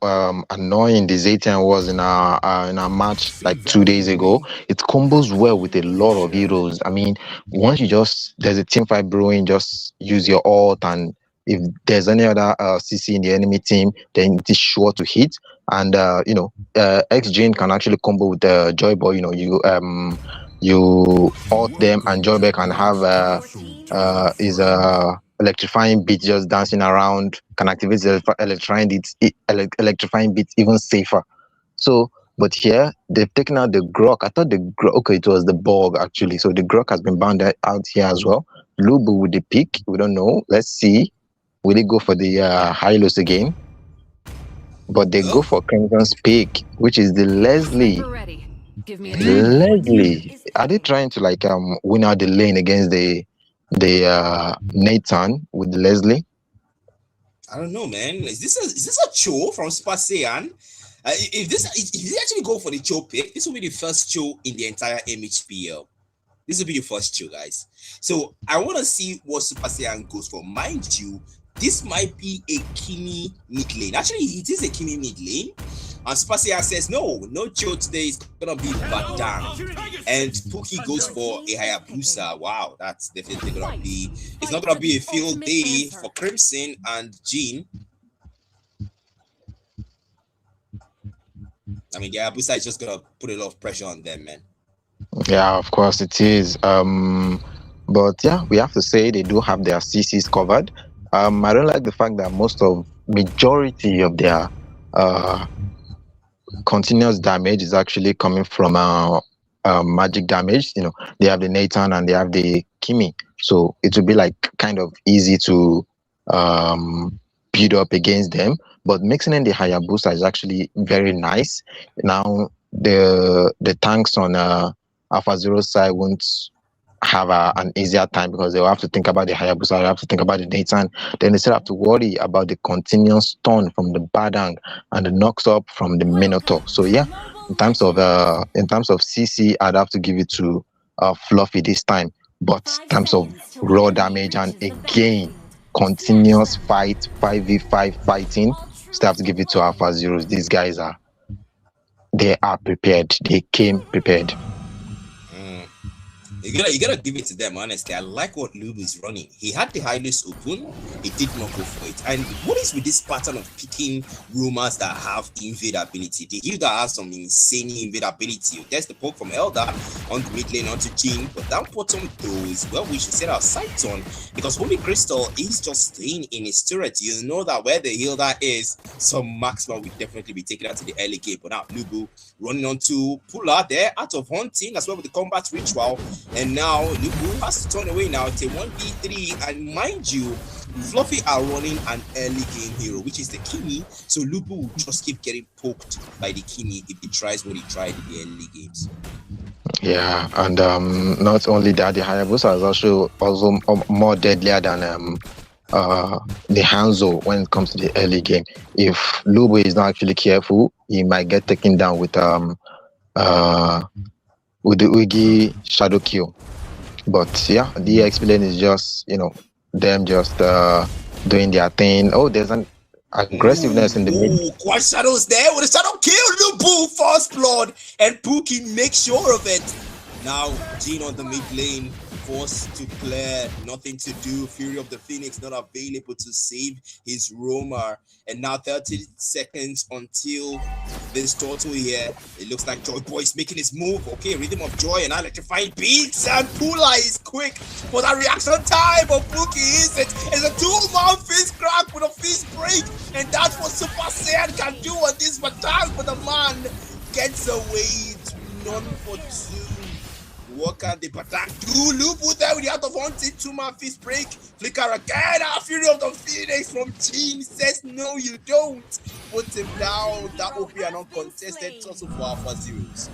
annoying the Zetian was in our match like 2 days ago. It combos well with a lot of heroes. I mean, once there's a team fight brewing, just use your ult, and if there's any other CC in the enemy team, then it is sure to hit. And X-Jane can actually combo with the Joyboy. You ult them, and Joyboy can have his electrifying beat just dancing around, can activate the electrifying beat even safer. So, but here they've taken out the Grok. I thought the Grok, okay, it was the Borg actually. So the Grok has been banned out here as well. Lubu with the pick, we don't know. Let's see. Will they go for the Hylos again? But they go for Crimson's pick, which is the Leslie. Leslie. Are they trying to win out the lane against the Nathan with the Leslie? I don't know, man. Is this a Cho from Spacean? If they actually go for the Cho pick, this will be the first Cho in the entire Mhpl. This will be the first Cho, guys. So I want to see what Super Saiyan goes for. Mind you, this might be a Kimi mid lane. Actually, it is a Kimi mid lane. And Super Saiyan says, no Cho today is going to be Badang. And Pookie goes for a Hayabusa. Wow, that's definitely going to be... It's not going to be a field day for Crimson and Jean. I mean, the Hayabusa is just going to put a lot of pressure on them, man. Yeah, of course it is. But yeah, we have to say they do have their CCs covered. I don't like the fact that majority of their continuous damage is actually coming from magic damage. They have the Nathan and they have the Kimi, so it will be kind of easy to build up against them. But mixing in the Hayabusa is actually very nice. Now the tanks on Alphazeroes side won't have an easier time, because they'll have to think about the Hayabusa, they'll have to think about the Nathan, then they still have to worry about the continuous stun from the Badang and the knocks up from the Minotaur. So yeah, in terms of CC, I'd have to give it to Fluffy this time. But in terms of raw damage and again continuous fight, 5v5 fighting, still have to give it to Alphazeroes. These guys are prepared. They came prepared. You gotta give it to them, honestly. I like what Lube is running. He had the Hylos open, he did not go for it. And what is with this pattern of picking rumors that have invade ability? The Hilda has some insane invade ability. There's the poke from Elder on the mid lane onto Jean, but that bottom though is where we should set our sights on, because Holy Crystal is just staying in his turret. You know that where the Hilda is, some maximum will definitely be taken out to the early game. But now Lubu running onto Pula there out of hunting as well with the combat ritual. And now Lubu has to turn away now. It's a 1v3, and mind you, Fluffy are running an early game hero, which is the Kimi. So Lubu will just keep getting poked by the Kimi if he tries what he tried in the early games. Yeah, and not only that, the Hayabusa is also more deadlier than the Hanzo when it comes to the early game. If Lubu is not actually careful, he might get taken down with the Ugi Shadow Kill. But yeah, the explain is just them just doing their thing. Oh, there's an aggressiveness in the mid. Quad Shadows there with a shadow kill. Lubu first blood, and Pookie makes sure of it. Now Jean on the mid lane, forced to clear, nothing to do. Fury of the Phoenix not available to save his roamer, and now 30 seconds until this total here. It looks like Joy Boy is making his move. Okay, Rhythm of Joy and electrifying beats, and Pula is quick for that reaction time, but Pookie is it. It's a 2-man fist crack with a fist break, and that's what Super Saiyan can do on this battalion, but the man gets away to none for 2. What can the Batak do? Lubu there with the out of hunting, 2-man fist break. Flicker again. Fury of the Phoenix from Team says no, you don't. Put him down. That will be an uncontested total for Alphazeroes.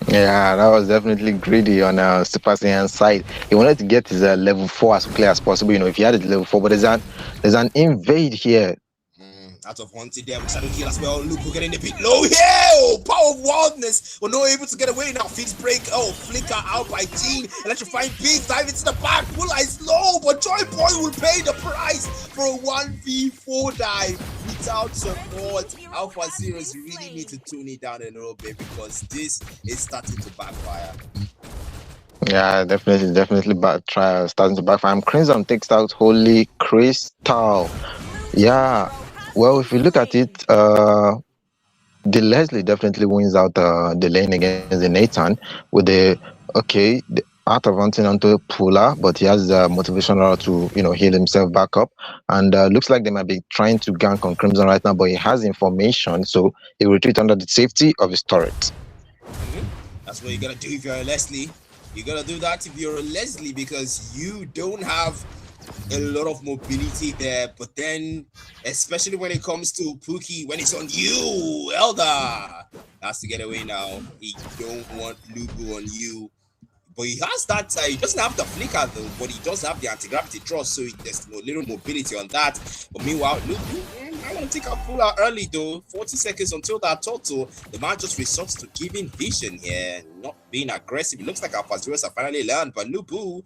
Yeah, that was definitely greedy on Super Saiyan's side. He wanted to get his level 4 as clear as possible. You know, if he had it level 4, but there's an invade here. Out of hunting there with Shadow Kill as well. Lupo getting a bit low here. Oh, power of wildness. We're not able to get away now. Fist break. Oh, flicker out by Jean. Electrifying beat. Dive into the back. Pula is low, but Joy Boy will pay the price for a 1v4 dive without support. Alphazeroes really need to tune it down a little bit because this is starting to backfire. Yeah, definitely starting to backfire. Crimson takes out Holy Crystal. Yeah. Well, if you look at it, the Leslie definitely wins out the lane against the Nathan with the out of hunting onto Pula, but he has the motivation to heal himself back up, and looks like they might be trying to gank on Crimson right now, but he has information, so he will retreat under the safety of his turret. That's what you gotta do if you're a Leslie. You gotta do that if you're a Leslie because you don't have a lot of mobility there, but then especially when it comes to Pookie, when it's on you, Elder has to get away now. He don't want Lubu on you, but he has that. He doesn't have the flicker though, but he does have the anti-gravity thrust, so there's no little mobility on that. But meanwhile, Lubu, I want to take a pull out early though. 40 seconds until that total. The man just resorts to giving vision here, not being aggressive. It looks like Alphazeroes have finally learned, but Lubu,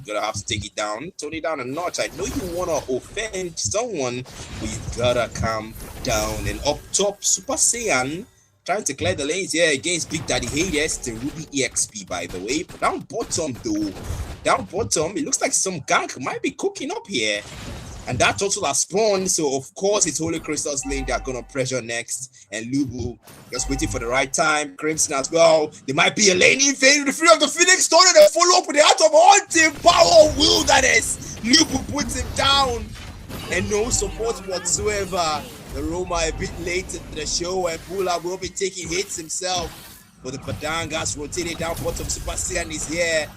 gonna have to take it down, tone it down a notch. I know you wanna offend someone, but you gotta calm down. And up top, Super Saiyan trying to clear the lanes here against Big Daddy Hades, the Ruby EXP by the way. But down bottom though, it looks like some gank might be cooking up here. And that total has spawned, so of course it's Holy Crystal's lane they're gonna pressure next. And Lubu just waiting for the right time. Crimson as well. There might be a lane invade with the Fury of the Phoenix started a follow up with the Out of Hunting Power of Wilderness. Lubu puts him down. And no support whatsoever. The Roma a bit late to the show, and Pula will be taking hits himself. But the Padangas rotated down bottom. Super Saiyan is here.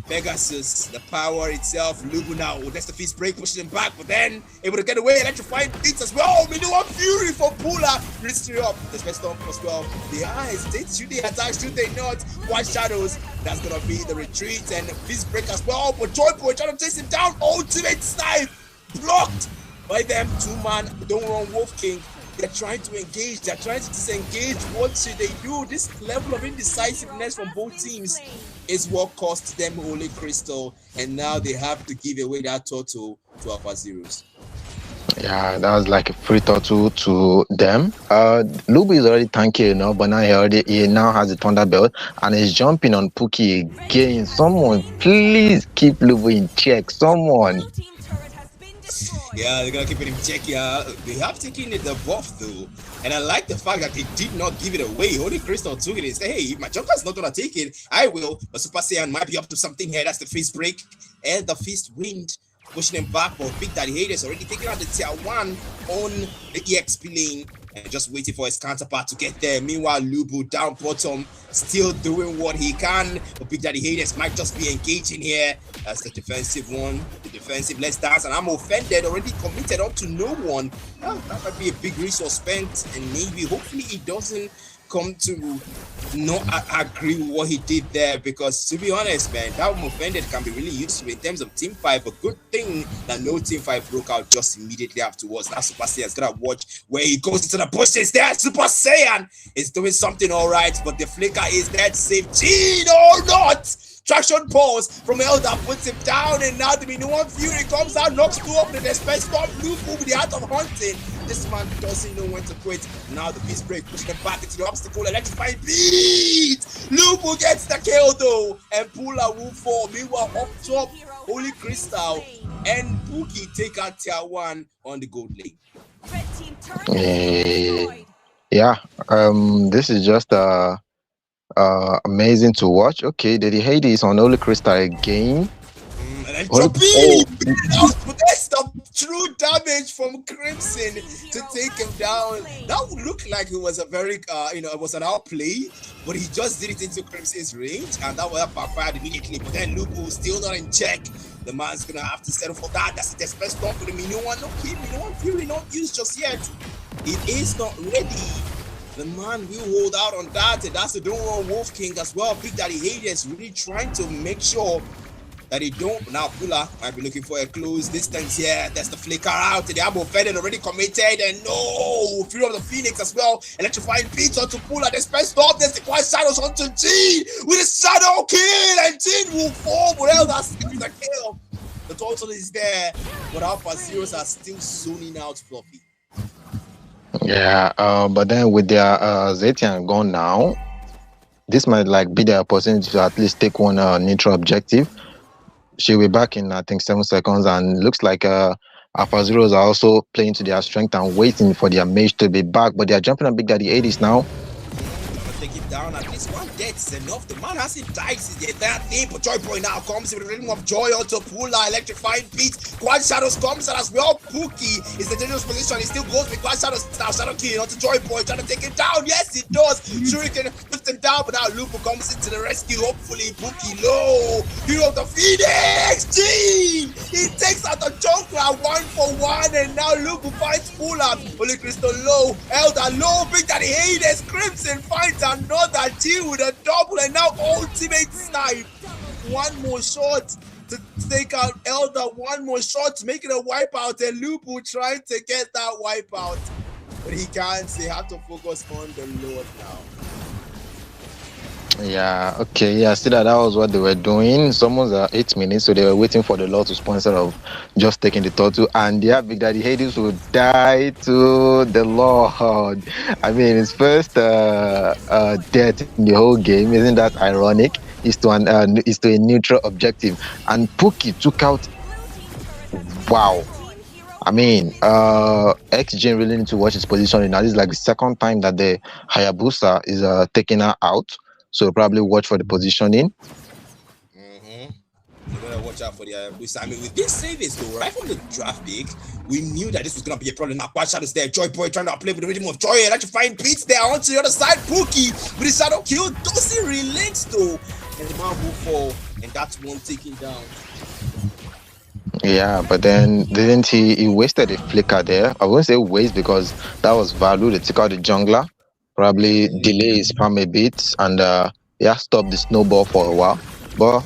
Pegasus, the power itself. Lubu now, that's the fist break, pushing him back, but then able to get away. Electrifying beats as well. Minuwa Fury for Pula. Mystery up. The best stomp as well. The eyes, should they attack? Should they not? White Shadows. That's gonna be the retreat and fist break as well. But Joy Boy trying to chase him down. Ultimate snipe blocked by them. 2-man. Don't run Wolf King. They're trying to engage. They're trying to disengage. What should they do? This level of indecisiveness from both teams is what cost them Holy Crystal, and now they have to give away that total to Alphazeroes. Yeah, that was like a free total to them. Lubu is already tanky enough, but now he now has the Thunder Belt and is jumping on Pookie again. Someone please keep Lubu in check. Someone. Yeah, they're gonna keep it in check. Yeah, they have taken the buff though, and I like the fact that they did not give it away. Holy Crystal took it and said, "Hey, if my Joker's not gonna take it, I will." But Super Saiyan might be up to something here. That's the fist break and the fist wind pushing him back. But Big Daddy Hades already taking out the tier 1 on the EXP lane and just waiting for his counterpart to get there. Meanwhile, Lubu down bottom, still doing what he can. But Big Daddy Hades might just be engaging here. That's the defensive one, the defensive let's dance. And I'm offended, already committed up to no one. Well, that might be a big resource spent, and maybe hopefully it doesn't come to not agree with what he did there, because to be honest, man, that move ended can be really useful in terms of team fight. But good thing that no team fight broke out just immediately afterwards. That Super Saiyan's gonna watch where he goes into the bushes there. Super Saiyan is doing something all right, but the flicker is dead safe. Gene or not? Traction pause from Elder puts him down, and now the Minoan Fury comes out, knocks two up the space storm. Lupu with the art of hunting. This man doesn't know when to quit. Now the beast break pushing him back into the obstacle, electrifying beat. Lupu gets the kill though, and Pula will fall. Meanwhile, up top, Holy Crystal and Pookie take out tier 1 on the gold lane. Red team turret Yeah, this is just amazing to watch. Okay, the Hades on Holy Crystal again. That's the true damage from Crimson to take him down. That would look like it was a very, it was an outplay, but he just did it into Crimson's range, and that would have backfired immediately. But then Lupo still not in check. The man's gonna have to settle for that. That's the best stop for the Minoan. No keep Minoan Fury not used just yet. It is not ready. The man will hold out on that, and that's the Don't Run Wolf King as well. Big Daddy Hades really trying to make sure that he don't. Now Pula might be looking for a close distance here. That's the flicker out. The Abo Fedden already committed, and no! Fury of the Phoenix as well. Electrifying beats onto Pula. There's best stop. There's the quiet shadows onto Gene with a shadow kill, and Gene will fall. What else? That's the kill. The total is there, but Alphazeroes are still zoning out Fluffy. Yeah, but then with their Zetian gone now, this might like be the opportunity to at least take one neutral objective. She'll be back in I think 7 seconds, and looks like Alphazeroes are also playing to their strength and waiting for their mage to be back. But they are jumping on Big Daddy 80s now. Take it down. At least one death is enough. The man hasn't died since the entire thing. But Joy Boy now comes with a rhythm of joy onto Pula, electrifying beats. Quad Shadows comes and as well. Pookie is the dangerous position. He still goes with Quad Shadows now. Shadow King onto Joy Boy trying to take him down. Yes, it does. Shuriken puts him down, but now Lupo comes into the rescue. Hopefully, Pookie low. Hero of the Phoenix. Gene! He takes out the Junkrat 1-for-1, and now Lupo finds Pula. Holy Crystal low. Elder low. Big Daddy Hades. Crimson finds another deal with a double, and now ultimate snipe. One more shot to take out Elder. One more shot to make it a wipeout, and Lupo trying to get that wipeout, but he can't. They have to focus on the Lord now. Yeah, okay, yeah, see that was what they were doing. It's almost 8 minutes, so they were waiting for the Lord to spawn instead of just taking the turtle. And yeah, Big Daddy Hades will die to the Lord. I mean, his first death in the whole game. Isn't that ironic? Is to a neutral objective, and Pookie took out. Wow. I mean, XG really need to watch his positioning. Now this is like the second time that the Hayabusa is taking her out. So probably watch for the positioning. You gotta watch out for the boost. I mean, with this savings though, right from the draft pick, we knew that this was gonna be a problem. Now, Quad Shadows there, Joy Boy trying to play with the rhythm of Joy, electrifying beats there onto the other side. Pookie with the shadow kill doesn't relate though, and the man will fall, and that's one taken down. Yeah, but then didn't he wasted a flicker there? I wouldn't say waste because that was value. They took out the jungler. Probably delay his farm a bit and stop the snowball for a while. But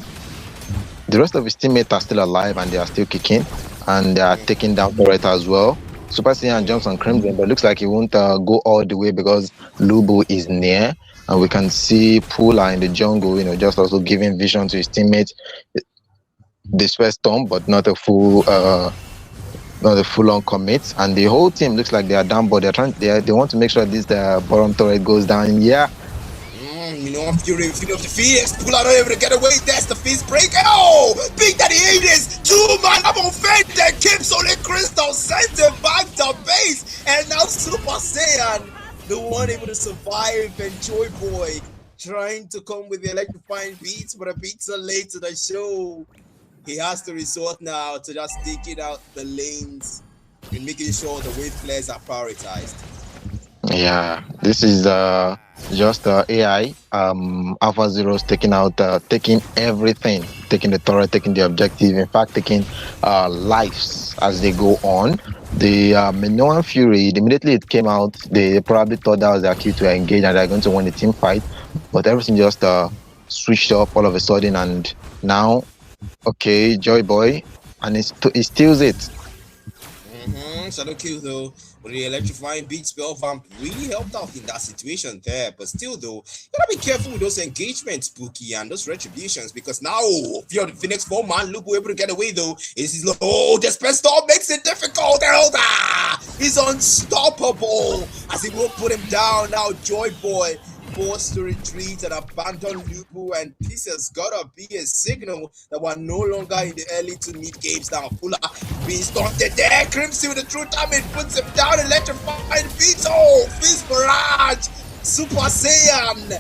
the rest of his teammates are still alive and they are still kicking, and they are taking down Torreta as well. Super Saiyan jumps on Crimson, but it looks like he won't go all the way because Lubu is near, and we can see Pula in the jungle, just also giving vision to his teammates. This first storm, but not a full on commit, and the whole team looks like they are down, but they want to make sure this bottom turret goes down. Yeah. Fury of the Phoenix. Pula not able to get away. That's the fist break. Oh, Big Daddy Hades. 2-man Abo Fedden keeps Holy Crystal, sends him back to base, and now Super Saiyan, the one able to survive, and Joy Boy trying to come with the electrifying beats, but the beats are late to the show. He has to resort now to just taking out the lanes and making sure the wave players are prioritized. Yeah, this is just AI. Alphazeroes taking everything, taking the turret, taking the objective. In fact, taking lives as they go on. The Minoan Fury, immediately it came out, they probably thought that was their cue to engage and they're going to win the team fight, but everything just switched up all of a sudden, and now, okay, Joy Boy, and it steals it. Shadow kill though, with the electrifying beat spell vamp really helped out in that situation there. But still though, you gotta be careful with those engagements, Spooky, and those retributions, because now if you're the Phoenix 4-man, Lupo able to get away though. The Space Storm makes it difficult. Elder is unstoppable as he will put him down. Now Joy Boy forced to retreat and abandon Lupo, and this has gotta be a signal that we're no longer in the early to mid games now. Pula being stunted there, Crimson with the true damage puts him down, electrified beats. Oh, Fist Barrage, Super Saiyan.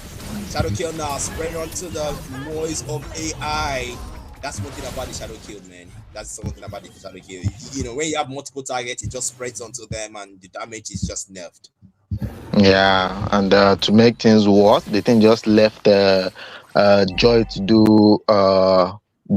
Shadow kill now, spreading onto the noise of AI. That's one thing about the shadow kill, man. That's one thing about the shadow kill. You know, when you have multiple targets, it just spreads onto them and the damage is just nerfed. Yeah, and to make things worse, the thing just left Joy to do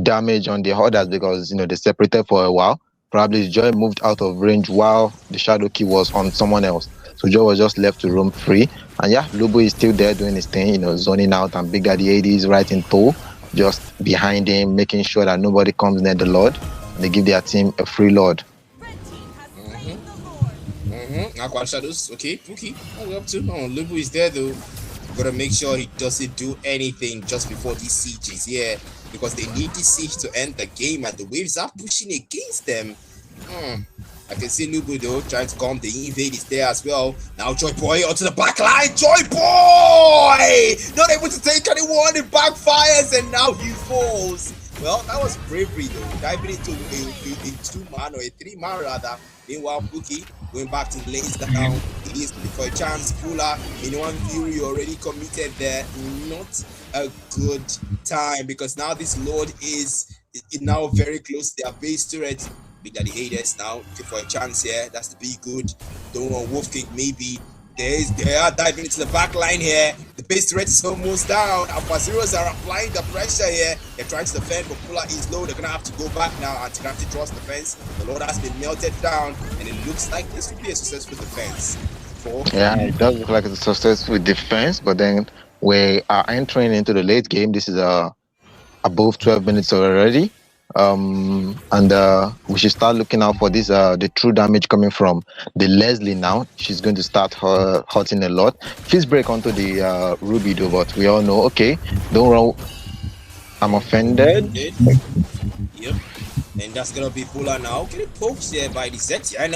damage on the others because they separated for a while. Probably Joy moved out of range while the shadow key was on someone else. So Joy was just left to roam free. And yeah, Lubu is still there doing his thing, zoning out, and Big Daddy 80 is right in tow, just behind him, making sure that nobody comes near the Lord. They give their team a free Lord. Aqua Shadows, okay, Pookie, what are we up to? Oh, Lubu is there though. Gotta make sure he doesn't do anything just before these sieges, yeah, because they need this siege to end the game and the waves are pushing against them. I can see Lubu though trying to calm the invade is there as well. Now Joy Boy onto the back line. Joy Boy not able to take anyone, it backfires and now he falls. Well, that was bravery though, diving into a 2-man or a 3-man rather. Meanwhile, Pookie going back to the lanes down. It is for a chance. Pula, Minoan Fury already committed there. Not a good time because now this Lord is now very close to their base turret. Big Daddy Hades now looking for a chance here. That's to be good. Don't want Wolf King maybe. They are diving into the back line here. The base turret is almost down. Alphazeroes are applying the pressure here. They're trying to defend, but Pula is low. They're going to have to go back now and have to trust the fence. The Lord has been melted down, and it looks like this will be a successful defense. Yeah, it does look like it's a successful defense, but then we are entering into the late game. This is above 12 minutes already. And we should start looking out for this the true damage coming from the Leslie now. She's going to start hurting a lot. Fist break onto the Ruby though, but we all know, okay, don't run. I'm offended. Yep. And that's gonna be Pula now. Getting poked there by the Zeti. And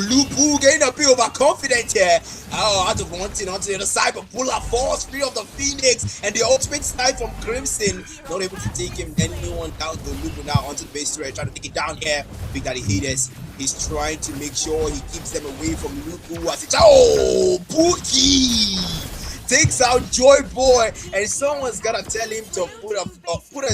Lupu getting a bit overconfident here. Out of one thing onto the other side, but Pula falls free of the Phoenix and the ultimate snipe from Crimson. Not able to take him anyone down to Lupu now onto the base turret, trying to take it down here. Big Daddy Hades is trying to make sure he keeps them away from Lupu as it's Pookie takes out Joy Boy, and someone's gotta tell him to put a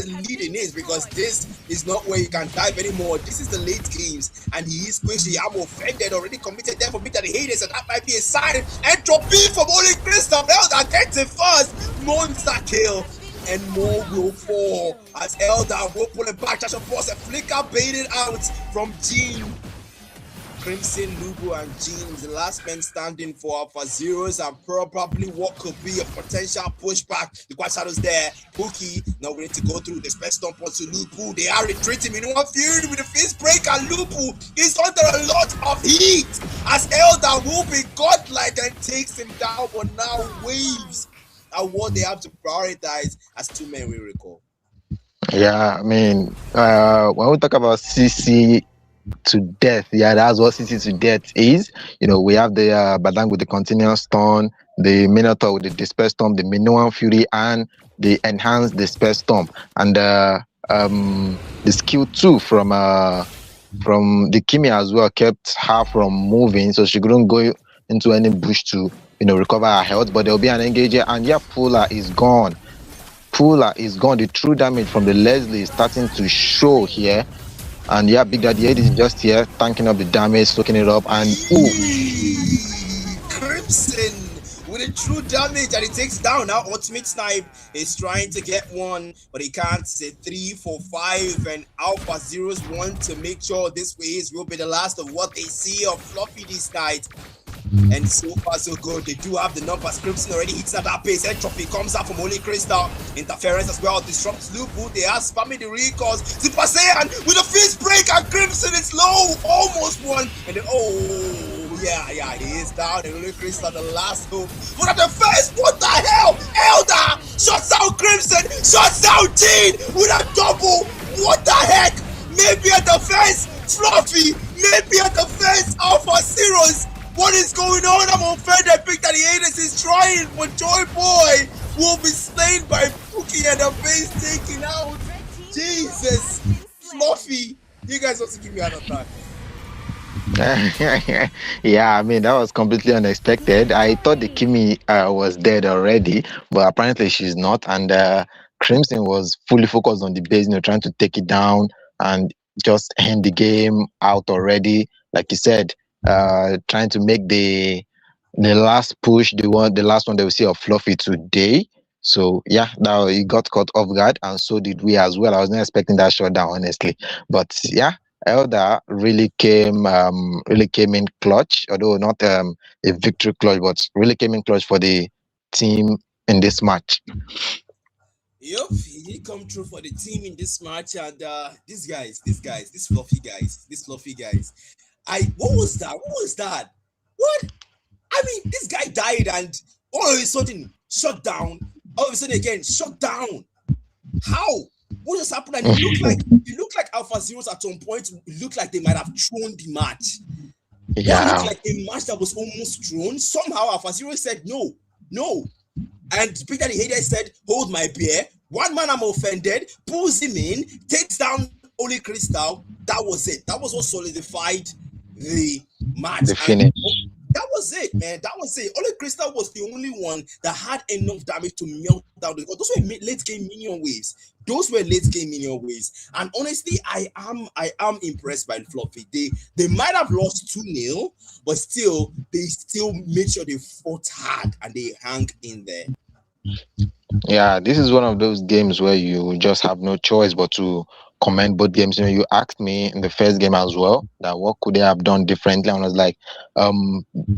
lead in this because this is not where you can dive anymore. This is the late games, and he is squishy. I'm offended, already committed there for Big Daddy Hades, and that might be a sign. Entropy from only Crystal Elder gets it first. Monster kill, and more will fall as Elder will pull it back. Just force a flicker baited out from Jean. Crimson, Lubu, and Jean is the last man standing for Alphazeroes and probably what could be a potential pushback. The White Shadows there. Pookie now ready to go through the space stomp onto Lubu. They are retreating. Minoan Fury with the fist break, and Lubu is under a lot of heat as Elder will be godlike and takes him down, but now waves are what they have to prioritize as 2 men we recall. Yeah, I mean, when we talk about CC to death, yeah, that's what CC to death is. We have the Badang with the continuous stun, the Minotaur with the disperse storm, the Minoan Fury, and the enhanced disperse storm, and the skill 2 from the Kimi as well kept her from moving, so she couldn't go into any bush to recover her health. But there'll be an engager, and yeah, Pula is gone. The true damage from the Leslie is starting to show here. And yeah, Big Daddy 8 is just here, tanking up the damage, soaking it up, and Crimson with a true damage, and he takes down. Now Ultimate Snipe is trying to get one, but he can't. Say 3, 4, 5, and Alphazeroes want to make sure this phase will be the last of what they see of Fluffy this night. And so far so good. They do have the numbers. Crimson already hits at that pace. Entropy comes out from Holy Crystal. Interference as well. Disrupts Lupu. They are spamming the recalls. Super Saiyan with a fist break, and Crimson is low. Almost won. And then, oh, yeah, he is down. And Holy Crystal, the last hope. But at the first, what the hell? Elder shuts down Crimson. Shuts down Teen with a double. What the heck? Maybe at the first, Fluffy. Maybe at the first, Alphazeroes. What is going on? I'm offended. Big Daddy Haters is trying, but Joy Boy will be slain by Pookie and the base taken out. Jesus. Fluffy. You guys want to give me another time? Yeah, I mean, that was completely unexpected. I thought the Kimi was dead already, but apparently she's not. And Crimson was fully focused on the base, trying to take it down and just end the game out already. Like you said, trying to make the last push, the last one that we see of Fluffy today. So yeah, now he got caught off guard, and so did we as well. I was not expecting that shutdown, honestly, but yeah, Elder really came in clutch, although not a victory clutch, but really came in clutch for the team in this match. Yep, he did come through for the team in this match, and these fluffy guys. What was that? What? I mean, this guy died, and all of a sudden shut down. All of a sudden again shut down. How? What just happened? And it looked like Alphazeroes at some point looked like they might have thrown the match. Yeah. It looked like a match that was almost thrown. Somehow Alphazeroes said no. And Big Daddy Hater said, hold my beer. One man, I'm offended, pulls him in, takes down Holy Crystal. That was it. That was what solidified the match. The finish. That was it, man. That was it. Holy Crystal was the only one that had enough damage to melt down. Those were late game minion waves. And honestly, I am impressed by Fluffy. They might have lost 2-0, but still, they still made sure they fought hard and they hung in there. Yeah, this is one of those games where you just have no choice but to commend both games. You asked me in the first game as well that what could they have done differently, and I was like,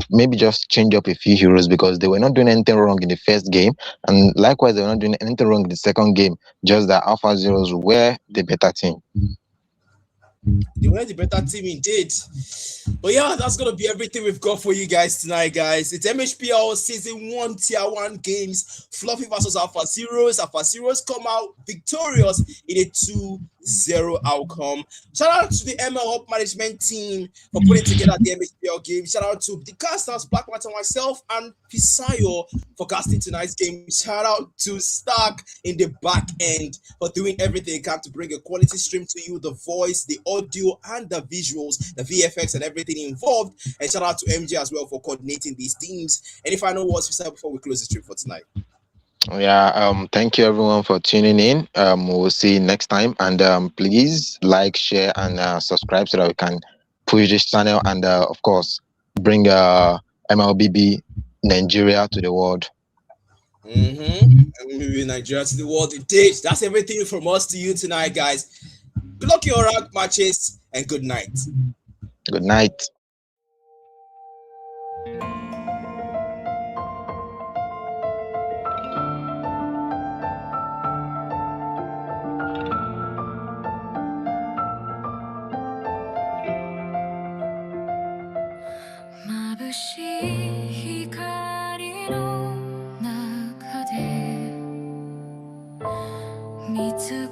maybe just change up a few heroes, because they were not doing anything wrong in the first game, and likewise they were not doing anything wrong in the second game. Just that Alphazeroes were the better team. They were the better team indeed. But yeah, that's gonna be everything we've got for you guys tonight, guys. It's Mhpl Season 1 Tier 1 games. Fluffy versus Alphazeroes. Alphazeroes come out victorious in a 2-0 outcome. Shout out to the ML Hub management team for putting together the Mhpl game. Shout out to the casters, Black Matter, myself, and Pisayo for casting tonight's game. Shout out to Stark in the back end for doing everything he can to bring a quality stream to you, the voice, the audio, and the visuals, the VFX, and everything involved. And shout out to MJ as well for coordinating these teams. Any final words before we close the stream for tonight? Yeah, thank you everyone for tuning in. We'll see you next time, and please like, share, and subscribe so that we can push this channel and of course bring MLBB Nigeria to the world. MLBB Nigeria to the world indeed. That's everything from us to you tonight, guys. Good luck in your rank matches and good night. Good night. Mhpl